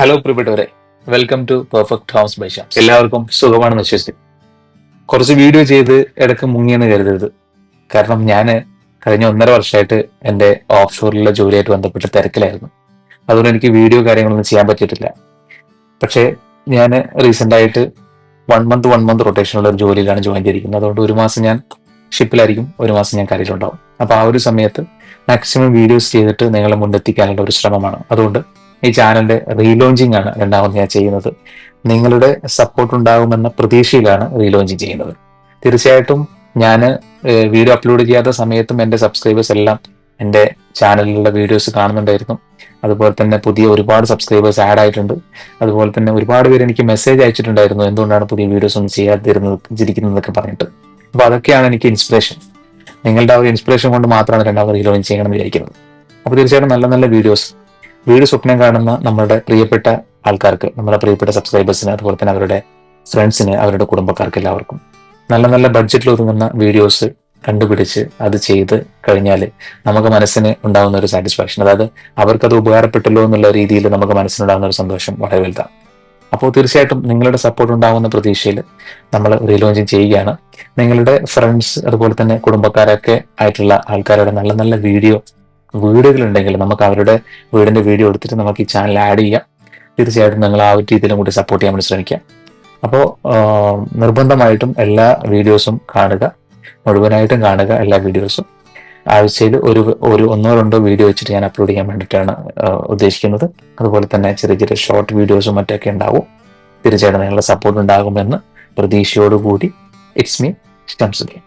Hello പ്രിയപ്പെട്ടവരെ, welcome to perfect house by Shams. എല്ലാവർക്കും സുഖമാണെന്ന് വിശ്വസിക്കും. കുറച്ച് വീഡിയോ ചെയ്ത് ഇടയ്ക്ക് മുങ്ങിയെന്ന് കരുതരുത്. കാരണം ഞാൻ കഴിഞ്ഞ 1.5 വർഷമായിട്ട് എൻ്റെ ഓഫ് ഷോറിലുള്ള ജോലിയായിട്ട് ബന്ധപ്പെട്ട് തിരക്കിലായിരുന്നു. അതുകൊണ്ട് എനിക്ക് വീഡിയോ കാര്യങ്ങളൊന്നും ചെയ്യാൻ പറ്റിയിട്ടില്ല. പക്ഷേ ഞാൻ റീസെന്റ് ആയിട്ട് 1 മന്ത് റൊട്ടേഷനുള്ള ഒരു ജോലിയിലാണ് ജോയിൻ ചെയ്തിരിക്കുന്നത്. അതുകൊണ്ട് ഒരു മാസം ഞാൻ ഷിപ്പിലായിരിക്കും, ഒരു മാസം ഞാൻ കരയിലുണ്ടാവും. അപ്പൊ ആ ഒരു സമയത്ത് മാക്സിമം വീഡിയോസ് ചെയ്തിട്ട് നിങ്ങളെ മുണ്ടെത്തിക്കാനുള്ള ഒരു ശ്രമമാണ്. അതുകൊണ്ട് ഈ ചാനലിന്റെ റീലോഞ്ചിങ് ആണ് രണ്ടാമത് ഞാൻ ചെയ്യുന്നത്. നിങ്ങളുടെ സപ്പോർട്ട് ഉണ്ടാകുമെന്ന പ്രതീക്ഷയിലാണ് റീലോഞ്ചിങ് ചെയ്യുന്നത്. തീർച്ചയായിട്ടും ഞാൻ വീഡിയോ അപ്ലോഡ് ചെയ്യാത്ത സമയത്തും എൻ്റെ സബ്സ്ക്രൈബേഴ്സ് എല്ലാം എൻ്റെ ചാനലിലുള്ള വീഡിയോസ് കാണുന്നുണ്ടായിരുന്നു. അതുപോലെ തന്നെ പുതിയ ഒരുപാട് സബ്സ്ക്രൈബേഴ്സ് ആഡ് ആയിട്ടുണ്ട്. അതുപോലെ തന്നെ ഒരുപാട് പേര് എനിക്ക് മെസ്സേജ് അയച്ചിട്ടുണ്ടായിരുന്നു, എന്തുകൊണ്ടാണ് പുതിയ വീഡിയോസ് ഒന്നും ചെയ്യാതിരിക്കുന്നതൊക്കെ പറഞ്ഞിട്ട്. അപ്പൊ അതൊക്കെയാണ് എനിക്ക് ഇൻസ്പിറേഷൻ. നിങ്ങളുടെ ആ ഒരു ഇൻസ്പിറേഷൻ കൊണ്ട് മാത്രമാണ് രണ്ടാമത് റീലോഞ്ച് ചെയ്യണമെന്ന് വിചാരിക്കുന്നത്. അപ്പൊ തീർച്ചയായിട്ടും നല്ല നല്ല വീട് സ്വപ്നം കാണുന്ന നമ്മുടെ പ്രിയപ്പെട്ട ആൾക്കാർക്ക്, നമ്മുടെ പ്രിയപ്പെട്ട സബ്സ്ക്രൈബേഴ്സിന്, അതുപോലെ തന്നെ അവരുടെ ഫ്രണ്ട്സിന്, അവരുടെ കുടുംബക്കാർക്ക് എല്ലാവർക്കും നല്ല നല്ല ബഡ്ജറ്റിൽ ഒതുങ്ങുന്ന വീഡിയോസ് കണ്ടുപിടിച്ച് അത് ചെയ്ത് കഴിഞ്ഞാൽ നമുക്ക് മനസ്സിന് ഉണ്ടാകുന്ന ഒരു സാറ്റിസ്ഫാക്ഷൻ, അതായത് അവർക്കത് ഉപകാരപ്പെട്ടല്ലോ എന്നുള്ള രീതിയിൽ നമുക്ക് മനസ്സിനുണ്ടാകുന്ന ഒരു സന്തോഷം വളരെ വലുതാണ്. അപ്പോൾ തീർച്ചയായിട്ടും നിങ്ങളുടെ സപ്പോർട്ട് ഉണ്ടാകുന്ന പ്രതീക്ഷയിൽ നമ്മൾ റീലോഞ്ചിങ് ചെയ്യുകയാണ്. നിങ്ങളുടെ ഫ്രണ്ട്സ് അതുപോലെ തന്നെ കുടുംബക്കാരൊക്കെ ആയിട്ടുള്ള ആൾക്കാരുടെ നല്ല നല്ല വീടുകളുണ്ടെങ്കിൽ നമുക്ക് അവരുടെ വീടിന്റെ വീഡിയോ എടുത്തിട്ട് നമുക്ക് ഈ ചാനൽ ആഡ് ചെയ്യാം. തീർച്ചയായിട്ടും നിങ്ങൾ ആ ഒരു രീതിയിലും കൂടി സപ്പോർട്ട് ചെയ്യാൻ വേണ്ടി ശ്രമിക്കാം. അപ്പോൾ നിർബന്ധമായിട്ടും എല്ലാ വീഡിയോസും കാണുക, മുഴുവനായിട്ടും കാണുക. എല്ലാ വീഡിയോസും ആഴ്ചയിൽ ഒരു 1-2 വീഡിയോ വെച്ചിട്ട് ഞാൻ അപ്ലോഡ് ചെയ്യാൻ വേണ്ടിയിട്ടാണ് ഉദ്ദേശിക്കുന്നത്. അതുപോലെ തന്നെ ചെറിയ ചെറിയ ഷോർട്ട് വീഡിയോസും മറ്റൊക്കെ ഉണ്ടാവും. തീർച്ചയായിട്ടും നിങ്ങളുടെ സപ്പോർട്ട് ഉണ്ടാകുമെന്ന് പ്രതീക്ഷയോടുകൂടി ഇറ്റ്സ് മീ ഷംസുദ്ദീൻ.